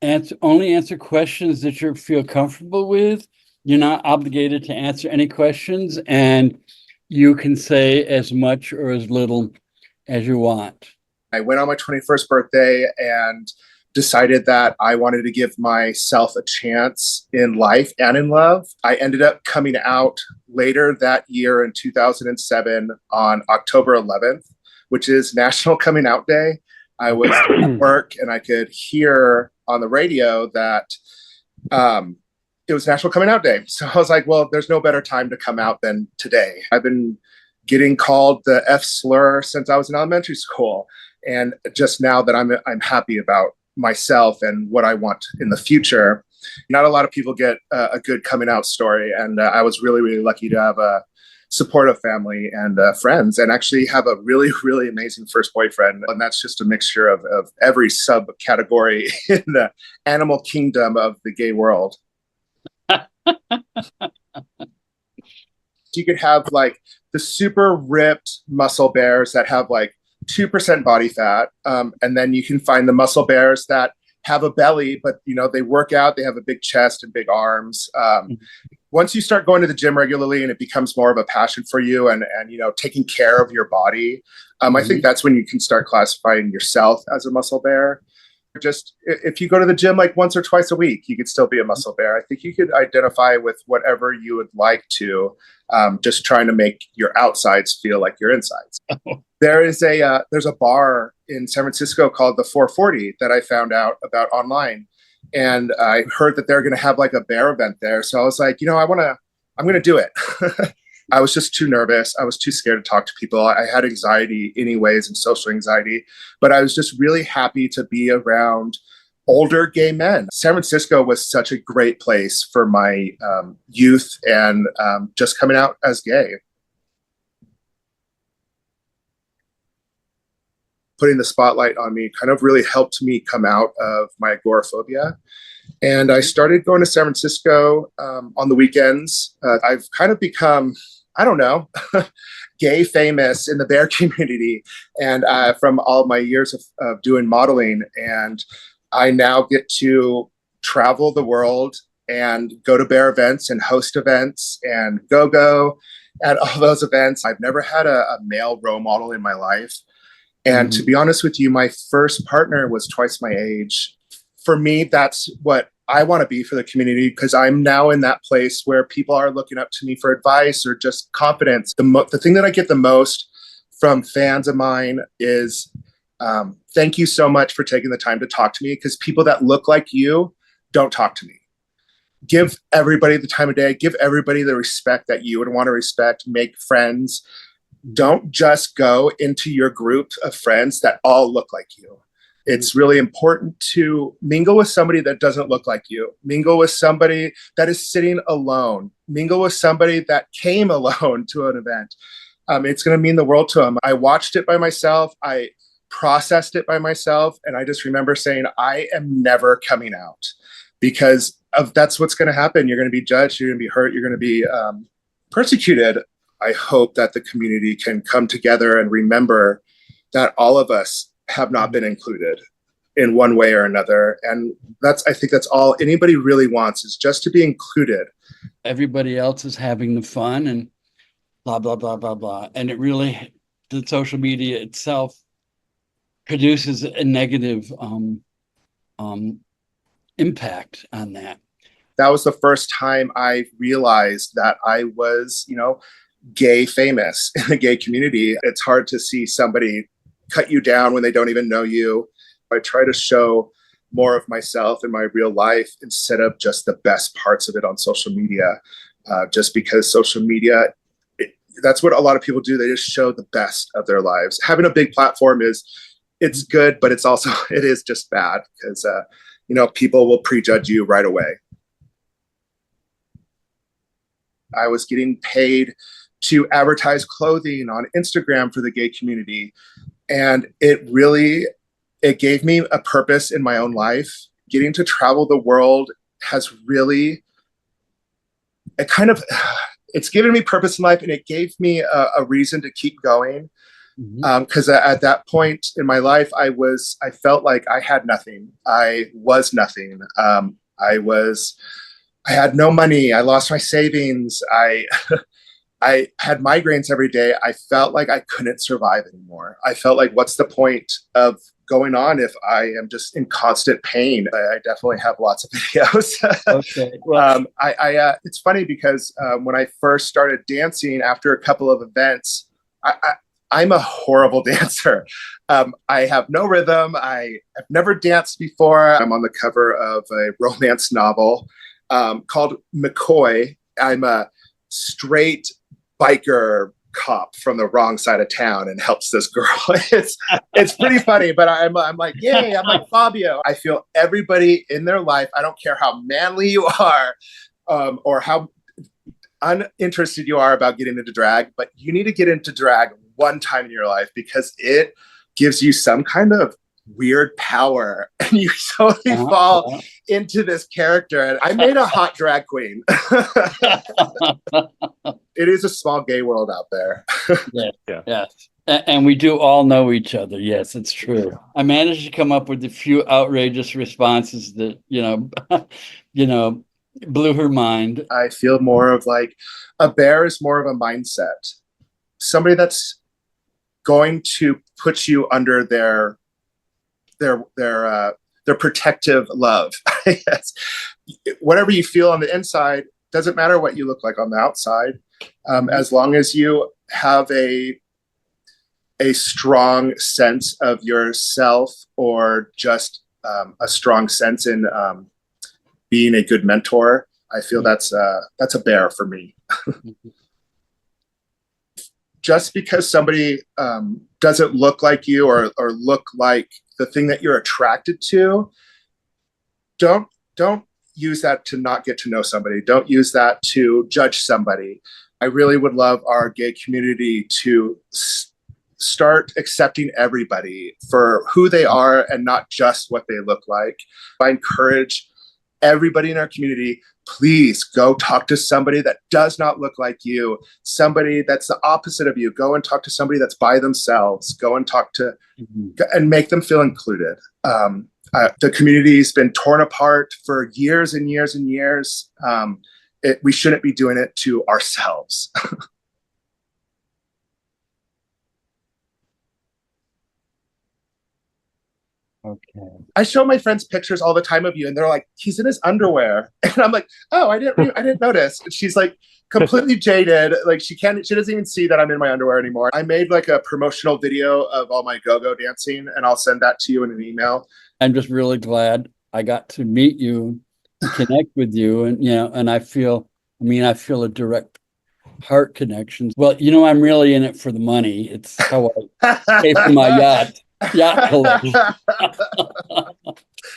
only answer questions that you feel comfortable with. You're not obligated to answer any questions, and you can say as much or as little as you want. I went on my 21st birthday and decided that I wanted to give myself a chance in life and in love. I ended up coming out later that year in 2007 on October 11th, which is National Coming Out Day. I was at work and I could hear on the radio that it was National Coming Out Day. So I was like, well, there's no better time to come out than today. I've been getting called the F slur since I was in elementary school. And just now that I'm happy about myself and what I want in the future, not a lot of people get a good coming out story. And I was really, really lucky to have a supportive family and friends, and actually have a really, really amazing first boyfriend. And that's just a mixture of every subcategory in the animal kingdom of the gay world. You could have like the super ripped muscle bears that have like 2% body fat. And then you can find the muscle bears that have a belly, but they work out, they have a big chest and big arms. Once you start going to the gym regularly and it becomes more of a passion for you and taking care of your body, I think that's when you can start classifying yourself as a muscle bear. Just if you go to the gym like once or twice a week, you could still be a muscle bear. I think you could identify with whatever you would like to, just trying to make your outsides feel like your insides. There's a bar in San Francisco called the 440 that I found out about online. And I heard that they're going to have like a bear event there. So I was like, I'm going to do it. I was just too nervous. I was too scared to talk to people. I had anxiety anyways, and social anxiety, but I was just really happy to be around older gay men. San Francisco was such a great place for my youth and just coming out as gay. Putting the spotlight on me kind of really helped me come out of my agoraphobia. And I started going to San Francisco on the weekends. I've kind of become, I don't know, gay famous in the bear community, and from all my years of doing modeling. And I now get to travel the world and go to bear events and host events and go at all those events. I've never had a male role model in my life. And to be honest with you, my first partner was twice my age. For me, that's what I want to be for the community, because I'm now in that place where people are looking up to me for advice or just confidence. The thing that I get the most from fans of mine is thank you so much for taking the time to talk to me, because people that look like you don't talk to me. Give everybody the time of day. Give everybody the respect that you would want to respect. Make friends. Don't just go into your group of friends that all look like you. It's really important to mingle with somebody that doesn't look like you. Mingle with somebody that is sitting alone. Mingle with somebody that came alone to an event. It's going to mean the world to them. I watched it by myself. I processed it by myself. And I just remember saying, I am never coming out, because that's what's going to happen. You're going to be judged. You're going to be hurt. You're going to be persecuted. I hope that the community can come together and remember that all of us have not been included in one way or another. And I think that's all anybody really wants, is just to be included. Everybody else is having the fun and blah, blah, blah, blah, blah. And the social media itself produces a negative impact on that. That was the first time I realized that I was, gay famous in the gay community. It's hard to see somebody cut you down when they don't even know you. I try to show more of myself in my real life instead of just the best parts of it on social media. Just because social media, that's what a lot of people do. They just show the best of their lives. Having a big platform it's good, but it is just bad, because, people will prejudge you right away. I was getting paid to advertise clothing on Instagram for the gay community. And it gave me a purpose in my own life. Getting to travel the world has really, it's given me purpose in life, and it gave me a reason to keep going. Mhm. Because at that point in my life, I felt like I had nothing. I was nothing. I had no money. I lost my savings. I had migraines every day. I felt like I couldn't survive anymore. I felt like, what's the point of going on if I am just in constant pain? I definitely have lots of videos. Okay. Well, It's funny because when I first started dancing after a couple of events, I'm a horrible dancer. I have no rhythm. I have never danced before. I'm on the cover of a romance novel called McCoy. I'm a straight biker cop from the wrong side of town and helps this girl. It's pretty funny, but I'm like, yay, I'm like Fabio. I feel everybody in their life, I don't care how manly you are, or how uninterested you are about getting into drag, but you need to get into drag one time in your life because it gives you some kind of weird power and you totally fall into this character. And I made a hot drag queen. It is a small gay world out there. yes, Yeah. yes. And we do all know each other. Yes, it's true. I managed to come up with a few outrageous responses that, you know, blew her mind. I feel more of like a bear is more of a mindset. Somebody that's going to put you under their protective love. Yes. Whatever you feel on the inside doesn't matter what you look like on the outside, as long as you have a strong sense of yourself, or just a strong sense in being a good mentor. I feel that's a bear for me. Just because somebody doesn't look like you, or look like the thing that you're attracted to, don't use that to not get to know somebody. Don't use that to judge somebody. I really would love our gay community to start accepting everybody for who they are and not just what they look like. I encourage everybody in our community, please go talk to somebody that does not look like you, somebody that's the opposite of you. Go and talk to somebody that's by themselves. Go and talk to and make them feel included. The community's been torn apart for years and years and years. We shouldn't be doing it to ourselves. Okay. I show my friends pictures all the time of you, and they're like, "He's in his underwear," and I'm like, "Oh, I didn't notice." And she's like, completely jaded. Like she doesn't even see that I'm in my underwear anymore. I made like a promotional video of all my go-go dancing, and I'll send that to you in an email. I'm just really glad I got to meet you, connect with you, and and I feel a direct heart connection. Well, I'm really in it for the money. It's how I pay for my yacht collection.